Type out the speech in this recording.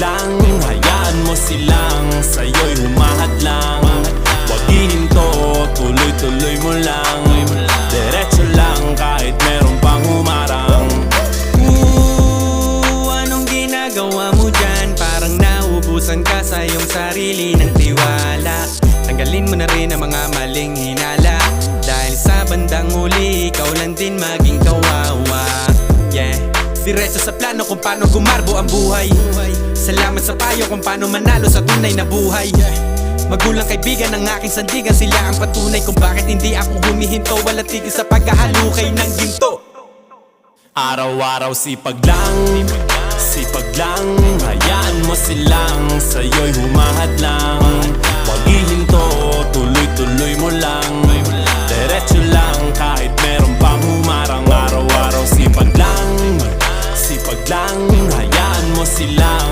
lang, hayaan mo silang sa'yo'y humahadlang. Wag hihinto, tuloy-tuloy mo lang. Diretso lang kahit meron pang humarang. Anong ginagawa mo dyan? Parang naubusan ka sa iyong sarili ng tiwala. Tanggalin mo na rin ang mga maling hinala, dahil sa bandang huli ikaw lang din maging kawawa. Yeah, diretso sa plano kung paano gumarbo ang buhay. Salamat sa payo kung paano manalo sa tunay na buhay. Magulang kaibigan ng aking sandigan, sila ang patunay kung bakit hindi ako humihinto. Walang tigil sa pagkahalukay ng ginto. Araw-araw sipag lang, hayaan mo silang sa'yo'y humahadlang. Wag hihinto, tuloy-tuloy mo lang. Diretso lang kahit meron pang humarang. Araw-araw sipag lang, hayaan mo silang